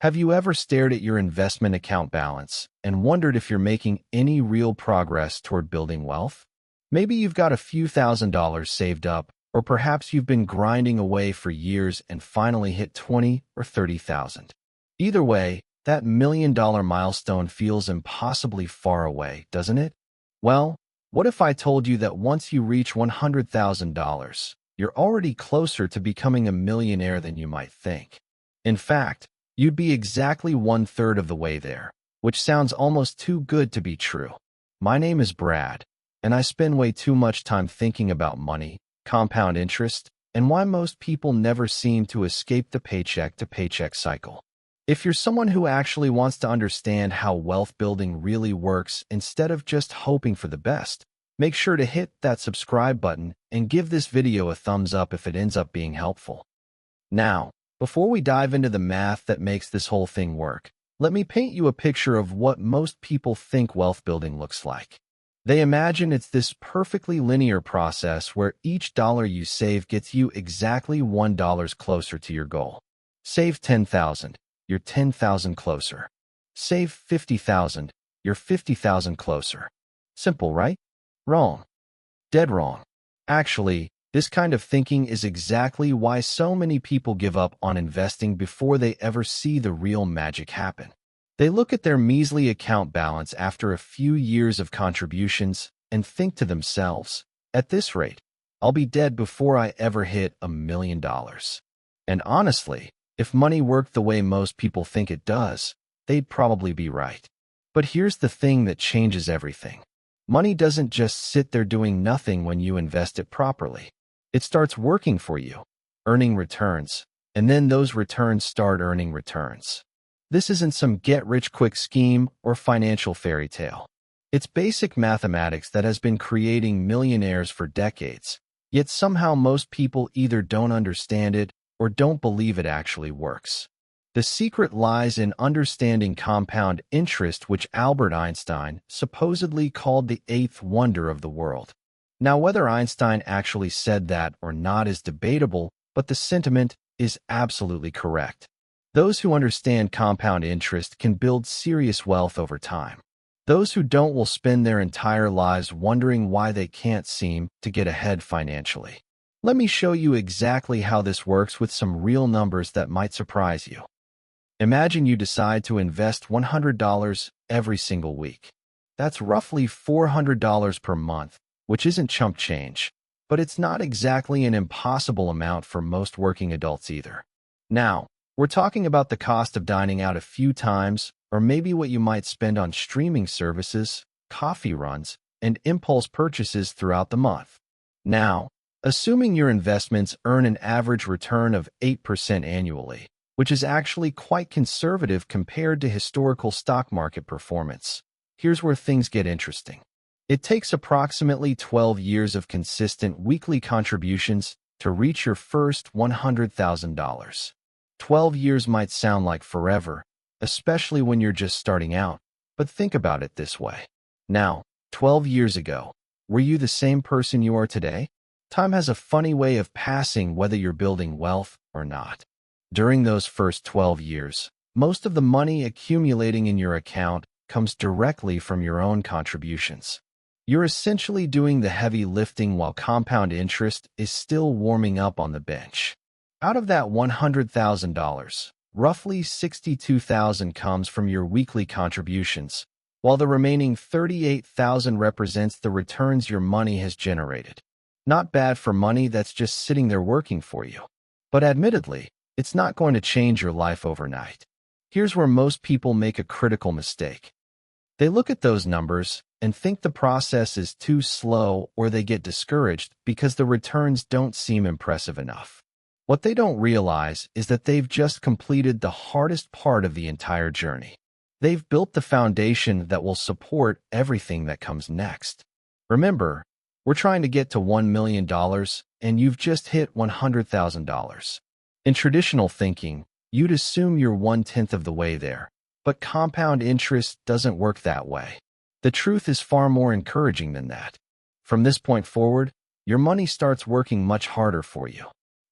Have you ever stared at your investment account balance and wondered if you're making any real progress toward building wealth? Maybe you've got a few $1,000s saved up, or perhaps you've been grinding away for years and finally hit 20 or 30,000. Either way, that $1 million milestone feels impossibly far away, doesn't it? Well, what if I told you that once you reach $100,000, you're already closer to becoming a millionaire than you might think? In fact, you'd be exactly 1/3 of the way there, which sounds almost too good to be true. My name is Brad, and I spend way too much time thinking about money, compound interest, and why most people never seem to escape the paycheck-to-paycheck cycle. If you're someone who actually wants to understand how wealth building really works instead of just hoping for the best, make sure to hit that subscribe button and give this video a thumbs up if it ends up being helpful. Now, before we dive into the math that makes this whole thing work, let me paint you a picture of what most people think wealth building looks like. They imagine it's this perfectly linear process where each dollar you save gets you exactly $1 closer to your goal. Save 10,000, you're 10,000 closer. Save 50,000, you're 50,000 closer. Simple, right? Wrong. Dead wrong. Actually, this kind of thinking is exactly why so many people give up on investing before they ever see the real magic happen. They look at their measly account balance after a few years of contributions and think to themselves, at this rate, I'll be dead before I ever hit $1 million. And honestly, if money worked the way most people think it does, they'd probably be right. But here's the thing that changes everything. Money doesn't just sit there doing nothing when you invest it properly. It starts working for you, earning returns, and then those returns start earning returns. This isn't some get-rich-quick scheme or financial fairy tale. It's basic mathematics that has been creating millionaires for decades, yet somehow most people either don't understand it or don't believe it actually works. The secret lies in understanding compound interest, which Albert Einstein supposedly called the eighth wonder of the world. Now, whether Einstein actually said that or not is debatable, but the sentiment is absolutely correct. Those who understand compound interest can build serious wealth over time. Those who don't will spend their entire lives wondering why they can't seem to get ahead financially. Let me show you exactly how this works with some real numbers that might surprise you. Imagine you decide to invest $100 every single week. That's roughly $400 per month, which isn't chump change, but it's not exactly an impossible amount for most working adults either. Now, we're talking about the cost of dining out a few times, or maybe what you might spend on streaming services, coffee runs, and impulse purchases throughout the month. Now, assuming your investments earn an average return of 8% annually, which is actually quite conservative compared to historical stock market performance, here's where things get interesting. It takes approximately 12 years of consistent weekly contributions to reach your first $100,000. 12 years might sound like forever, especially when you're just starting out, but think about it this way. Now, 12 years ago, were you the same person you are today? Time has a funny way of passing whether you're building wealth or not. During those first 12 years, most of the money accumulating in your account comes directly from your own contributions. You're essentially doing the heavy lifting while compound interest is still warming up on the bench. Out of that $100,000, roughly $62,000 comes from your weekly contributions, while the remaining $38,000 represents the returns your money has generated. Not bad for money that's just sitting there working for you. But admittedly, it's not going to change your life overnight. Here's where most people make a critical mistake. They look at those numbers and think the process is too slow, or they get discouraged because the returns don't seem impressive enough. What they don't realize is that they've just completed the hardest part of the entire journey. They've built the foundation that will support everything that comes next. Remember, we're trying to get to $1 million, and you've just hit $100,000. In traditional thinking, you'd assume you're 1/10 of the way there, but compound interest doesn't work that way. The truth is far more encouraging than that. From this point forward, your money starts working much harder for you.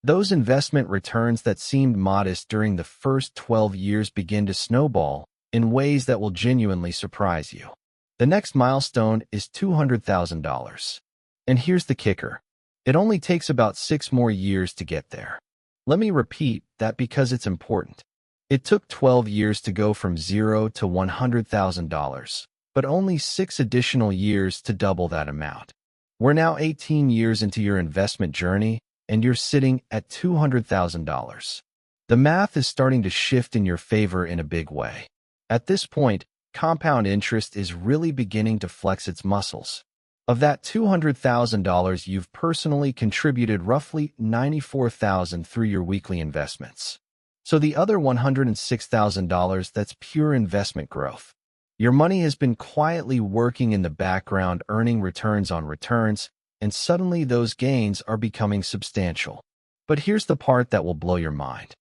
Those investment returns that seemed modest during the first 12 years begin to snowball in ways that will genuinely surprise you. The next milestone is $200,000. And here's the kicker. It only takes about 6 more years to get there. Let me repeat that because it's important. It took 12 years to go from $0 to $100,000, but only 6 additional years to double that amount. We're now 18 years into your investment journey, and you're sitting at $200,000. The math is starting to shift in your favor in a big way. At this point, compound interest is really beginning to flex its muscles. Of that $200,000, you've personally contributed roughly $94,000 through your weekly investments. So the other $106,000, that's pure investment growth. Your money has been quietly working in the background, earning returns on returns, and suddenly those gains are becoming substantial. But here's the part that will blow your mind.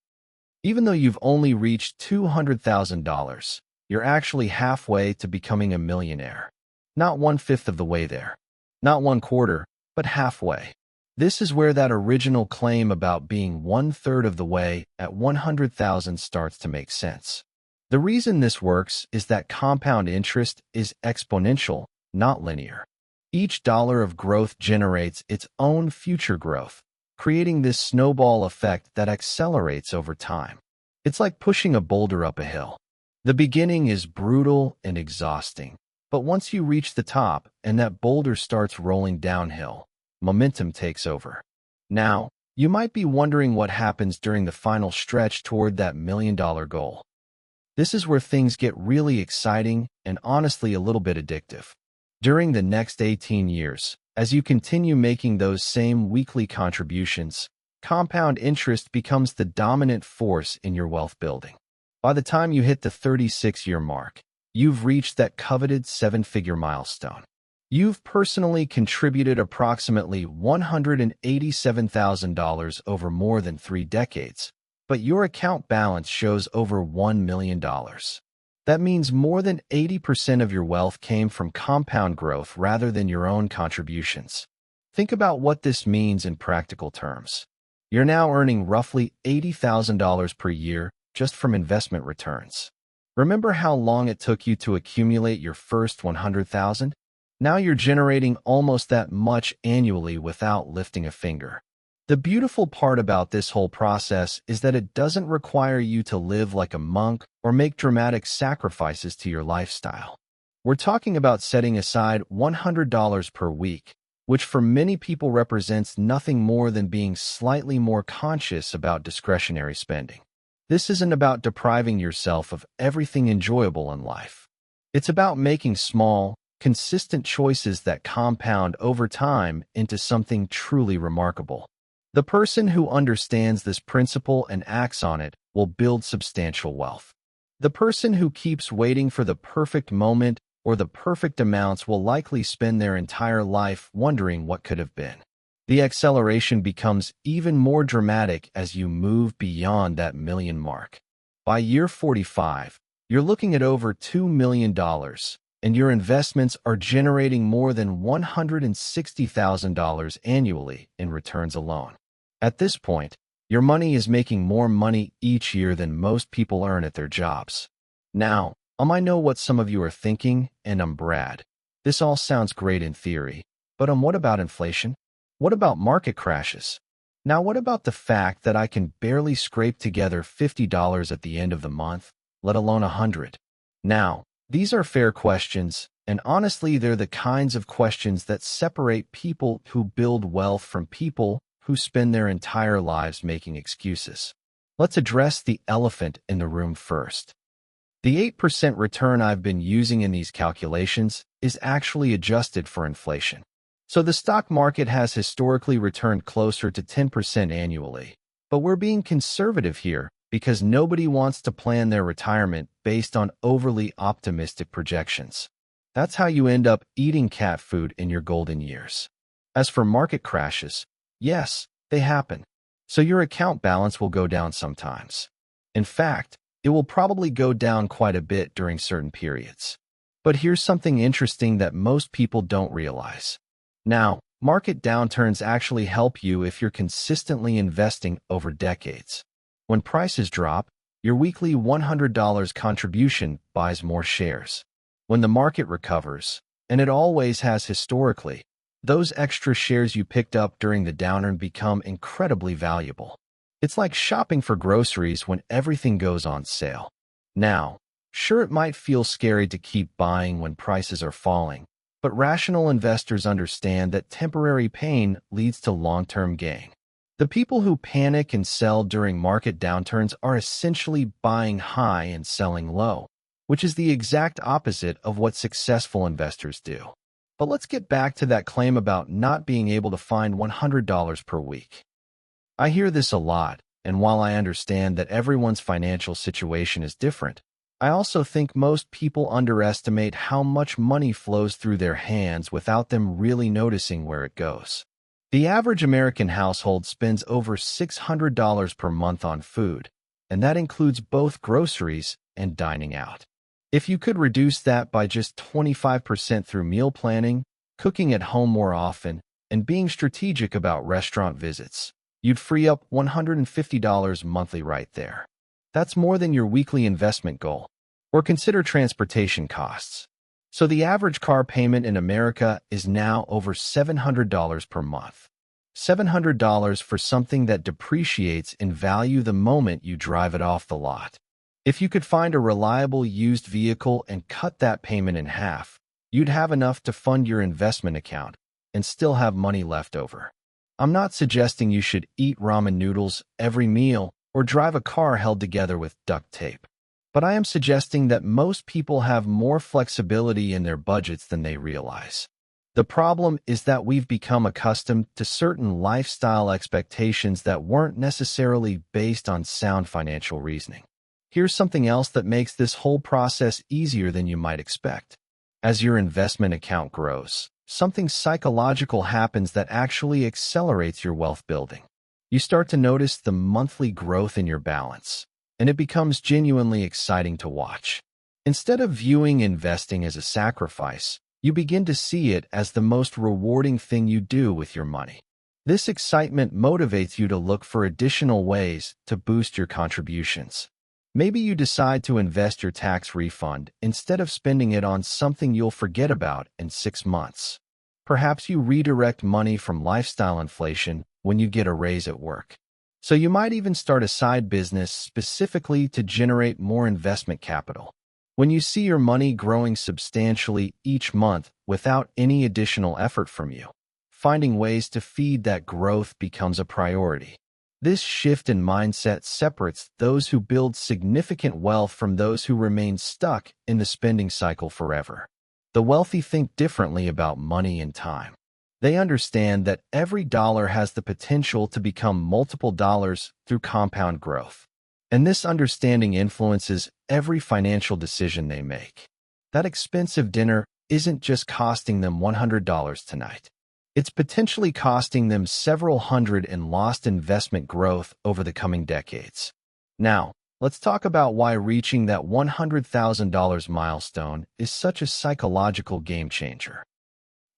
Even though you've only reached $200,000, you're actually halfway to becoming a millionaire. Not 1/5 of the way there. Not 1/4, but halfway. This is where that original claim about being 1/3 of the way at 100,000 starts to make sense. The reason this works is that compound interest is exponential, not linear. Each dollar of growth generates its own future growth, creating this snowball effect that accelerates over time. It's like pushing a boulder up a hill. The beginning is brutal and exhausting, but once you reach the top and that boulder starts rolling downhill, momentum takes over. Now, you might be wondering what happens during the final stretch toward that million-dollar goal. This is where things get really exciting and honestly a little bit addictive. During the next 18 years, as you continue making those same weekly contributions, compound interest becomes the dominant force in your wealth building. By the time you hit the 36-year mark, you've reached that coveted 7-figure milestone. You've personally contributed approximately $187,000 over more than 3 decades, but your account balance shows over $1 million. That means more than 80% of your wealth came from compound growth rather than your own contributions. Think about what this means in practical terms. You're now earning roughly $80,000 per year just from investment returns. Remember how long it took you to accumulate your first $100,000? Now you're generating almost that much annually without lifting a finger. The beautiful part about this whole process is that it doesn't require you to live like a monk or make dramatic sacrifices to your lifestyle. We're talking about setting aside $100 per week, which for many people represents nothing more than being slightly more conscious about discretionary spending. This isn't about depriving yourself of everything enjoyable in life. It's about making small, consistent choices that compound over time into something truly remarkable. The person who understands this principle and acts on it will build substantial wealth. The person who keeps waiting for the perfect moment or the perfect amounts will likely spend their entire life wondering what could have been. The acceleration becomes even more dramatic as you move beyond that million mark. By year 45, you're looking at over $2 million, and your investments are generating more than $160,000 annually in returns alone. At this point, your money is making more money each year than most people earn at their jobs. Now, I know what some of you are thinking, and I'm Brad. This all sounds great in theory, but what about inflation? What about market crashes? Now, what about the fact that I can barely scrape together $50 at the end of the month, let alone $100? Now, these are fair questions, and honestly, they're the kinds of questions that separate people who build wealth from people who spend their entire lives making excuses. Let's address the elephant in the room first. The 8% return I've been using in these calculations is actually adjusted for inflation. So the stock market has historically returned closer to 10% annually, but we're being conservative here because nobody wants to plan their retirement based on overly optimistic projections. That's how you end up eating cat food in your golden years. As for market crashes, yes, they happen. So your account balance will go down sometimes. In fact, it will probably go down quite a bit during certain periods. But here's something interesting that most people don't realize. Now, Market downturns actually help you if you're consistently investing over decades. When prices drop, your weekly $100 contribution buys more shares. When the market recovers, and it always has historically, those extra shares you picked up during the downturn become incredibly valuable. It's like shopping for groceries when everything goes on sale. Now, sure, it might feel scary to keep buying when prices are falling, but rational investors understand that temporary pain leads to long-term gain. The people who panic and sell during market downturns are essentially buying high and selling low, which is the exact opposite of what successful investors do. But let's get back to that claim about not being able to find $100 per week. I hear this a lot, and while I understand that everyone's financial situation is different, I also think most people underestimate how much money flows through their hands without them really noticing where it goes. The average American household spends over $600 per month on food, and that includes both groceries and dining out. If you could reduce that by just 25% through meal planning, cooking at home more often, and being strategic about restaurant visits, you'd free up $150 monthly right there. That's more than your weekly investment goal. Or consider transportation costs. So the average car payment in America is now over $700 per month. $700 for something that depreciates in value the moment you drive it off the lot. If you could find a reliable used vehicle and cut that payment in half, you'd have enough to fund your investment account and still have money left over. I'm not suggesting you should eat ramen noodles every meal or drive a car held together with duct tape. But I am suggesting that most people have more flexibility in their budgets than they realize. The problem is that we've become accustomed to certain lifestyle expectations that weren't necessarily based on sound financial reasoning. Here's something else that makes this whole process easier than you might expect. As your investment account grows, something psychological happens that actually accelerates your wealth building. You start to notice the monthly growth in your balance, and it becomes genuinely exciting to watch. Instead of viewing investing as a sacrifice, you begin to see it as the most rewarding thing you do with your money. This excitement motivates you to look for additional ways to boost your contributions. Maybe you decide to invest your tax refund instead of spending it on something you'll forget about in 6 months. Perhaps you redirect money from lifestyle inflation when you get a raise at work. So you might even start a side business specifically to generate more investment capital. When you see your money growing substantially each month without any additional effort from you, finding ways to feed that growth becomes a priority. This shift in mindset separates those who build significant wealth from those who remain stuck in the spending cycle forever. The wealthy think differently about money and time. They understand that every dollar has the potential to become multiple dollars through compound growth. And this understanding influences every financial decision they make. That expensive dinner isn't just costing them $100 tonight. It's potentially costing them several hundred in lost investment growth over the coming decades. Now, let's talk about why reaching that $100,000 milestone is such a psychological game changer.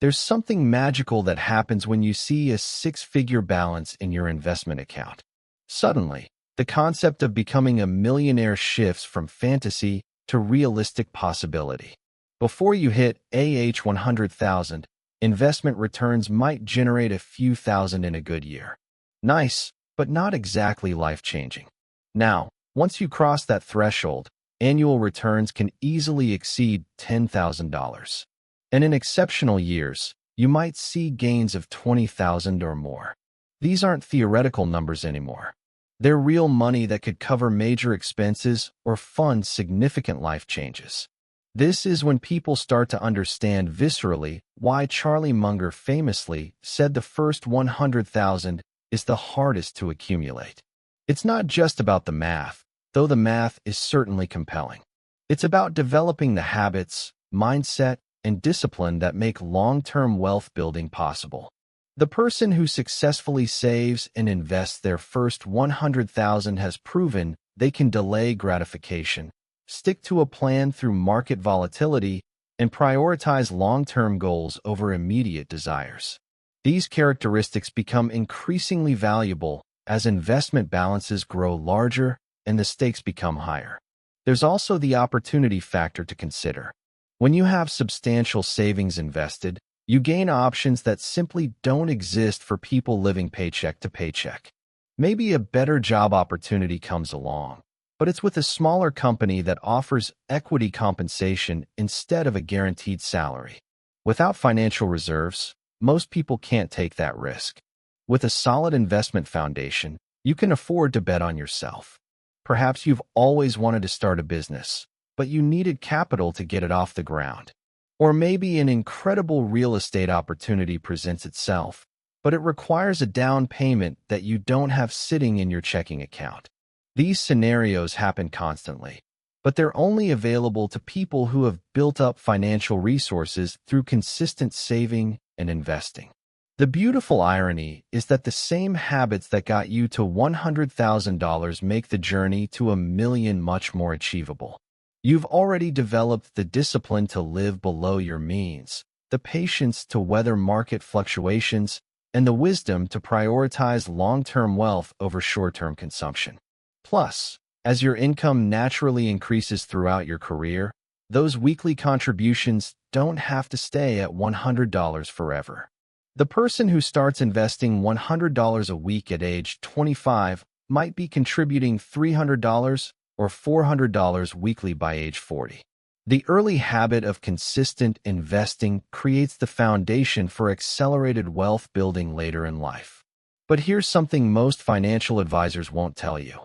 There's something magical that happens when you see a 6-figure balance in your investment account. Suddenly, the concept of becoming a millionaire shifts from fantasy to realistic possibility. Before you hit $100,000, investment returns might generate a few thousand in a good year. Nice, but not exactly life-changing. Now, once you cross that threshold, annual returns can easily exceed $10,000. And in exceptional years, you might see gains of $20,000 or more. These aren't theoretical numbers anymore. They're real money that could cover major expenses or fund significant life changes. This is when people start to understand viscerally why Charlie Munger famously said the first 100,000 is the hardest to accumulate. It's not just about the math, though the math is certainly compelling. It's about developing the habits, mindset, and discipline that make long-term wealth building possible. The person who successfully saves and invests their first 100,000 has proven they can delay gratification, stick to a plan through market volatility, and prioritize long-term goals over immediate desires. These characteristics become increasingly valuable as investment balances grow larger and the stakes become higher. There's also the opportunity factor to consider. When you have substantial savings invested, you gain options that simply don't exist for people living paycheck to paycheck. Maybe a better job opportunity comes along, but it's with a smaller company that offers equity compensation instead of a guaranteed salary. Without financial reserves, most people can't take that risk. With a solid investment foundation, you can afford to bet on yourself. Perhaps you've always wanted to start a business, but you needed capital to get it off the ground. Or maybe an incredible real estate opportunity presents itself, but it requires a down payment that you don't have sitting in your checking account. These scenarios happen constantly, but they're only available to people who have built up financial resources through consistent saving and investing. The beautiful irony is that the same habits that got you to $100,000 make the journey to $1 million much more achievable. You've already developed the discipline to live below your means, the patience to weather market fluctuations, and the wisdom to prioritize long-term wealth over short-term consumption. Plus, as your income naturally increases throughout your career, those weekly contributions don't have to stay at $100 forever. The person who starts investing $100 a week at age 25 might be contributing $300 or $400 weekly by age 40. The early habit of consistent investing creates the foundation for accelerated wealth building later in life. But here's something most financial advisors won't tell you.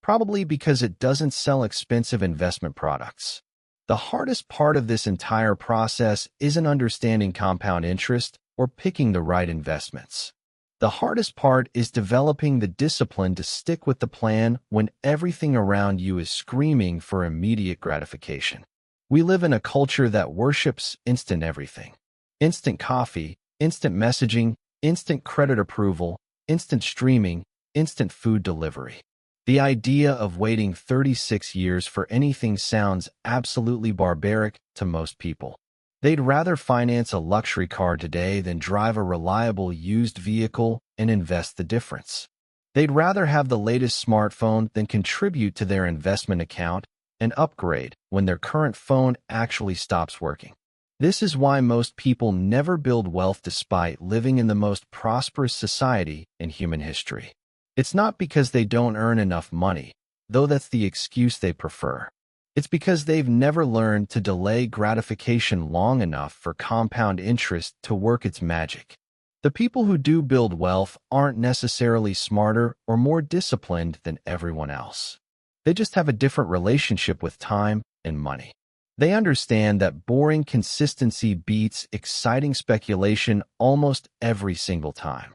Probably because it doesn't sell expensive investment products. The hardest part of this entire process isn't understanding compound interest or picking the right investments. The hardest part is developing the discipline to stick with the plan when everything around you is screaming for immediate gratification. We live in a culture that worships instant everything. Instant coffee, instant messaging, instant credit approval, instant streaming, instant food delivery. The idea of waiting 36 years for anything sounds absolutely barbaric to most people. They'd rather finance a luxury car today than drive a reliable used vehicle and invest the difference. They'd rather have the latest smartphone than contribute to their investment account and upgrade when their current phone actually stops working. This is why most people never build wealth despite living in the most prosperous society in human history. It's not because they don't earn enough money, though that's the excuse they prefer. It's because they've never learned to delay gratification long enough for compound interest to work its magic. The people who do build wealth aren't necessarily smarter or more disciplined than everyone else. They just have a different relationship with time and money. They understand that boring consistency beats exciting speculation almost every single time.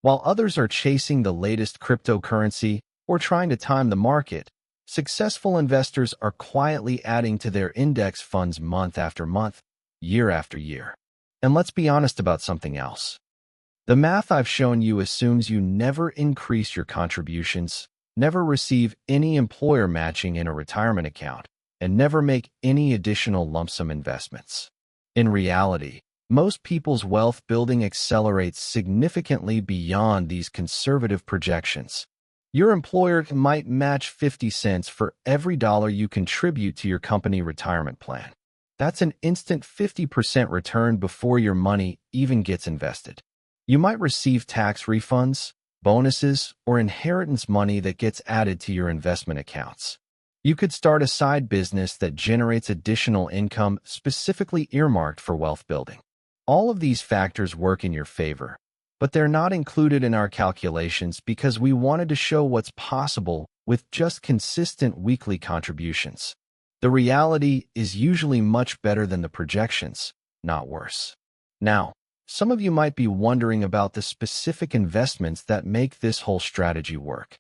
While others are chasing the latest cryptocurrency or trying to time the market, successful investors are quietly adding to their index funds month after month, year after year. And let's be honest about something else. The math I've shown you assumes you never increase your contributions, never receive any employer matching in a retirement account, and never make any additional lump sum investments. In reality, most people's wealth building accelerates significantly beyond these conservative projections. Your employer might match 50 cents for every dollar you contribute to your company retirement plan. That's an instant 50% return before your money even gets invested. You might receive tax refunds, bonuses, or inheritance money that gets added to your investment accounts. You could start a side business that generates additional income specifically earmarked for wealth building. All of these factors work in your favor, but they're not included in our calculations because we wanted to show what's possible with just consistent weekly contributions. The reality is usually much better than the projections, not worse. Now, some of you might be wondering about the specific investments that make this whole strategy work.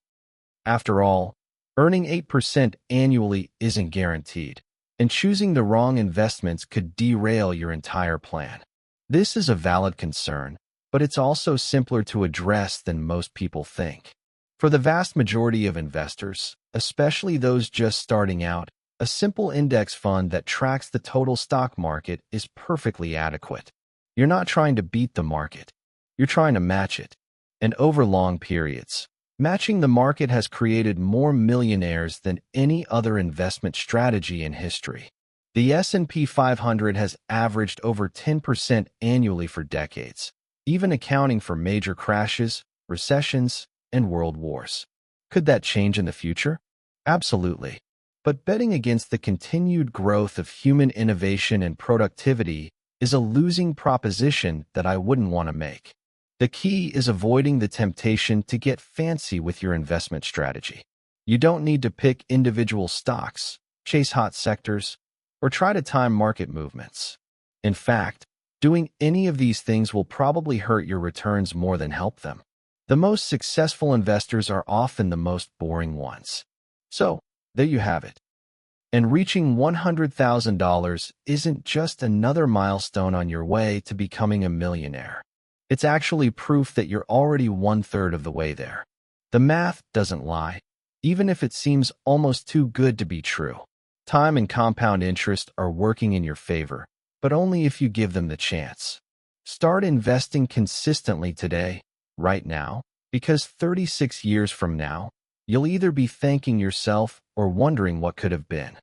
After all, earning 8% annually isn't guaranteed, and choosing the wrong investments could derail your entire plan. This is a valid concern, but it's also simpler to address than most people think. For the vast majority of investors, especially those just starting out, a simple index fund that tracks the total stock market is perfectly adequate. You're not trying to beat the market. You're trying to match it. And over long periods, matching the market has created more millionaires than any other investment strategy in history. The S&P 500 has averaged over 10% annually for decades, even accounting for major crashes, recessions, and world wars. Could that change in the future? Absolutely. But betting against the continued growth of human innovation and productivity is a losing proposition that I wouldn't want to make. The key is avoiding the temptation to get fancy with your investment strategy. You don't need to pick individual stocks, chase hot sectors, or try to time market movements. In fact, doing any of these things will probably hurt your returns more than help them. The most successful investors are often the most boring ones. So, there you have it. And reaching $100,000 isn't just another milestone on your way to becoming a millionaire. It's actually proof that you're already 1/3 of the way there. The math doesn't lie, even if it seems almost too good to be true. Time and compound interest are working in your favor, but only if you give them the chance. Start investing consistently today, right now, because 36 years from now, you'll either be thanking yourself or wondering what could have been.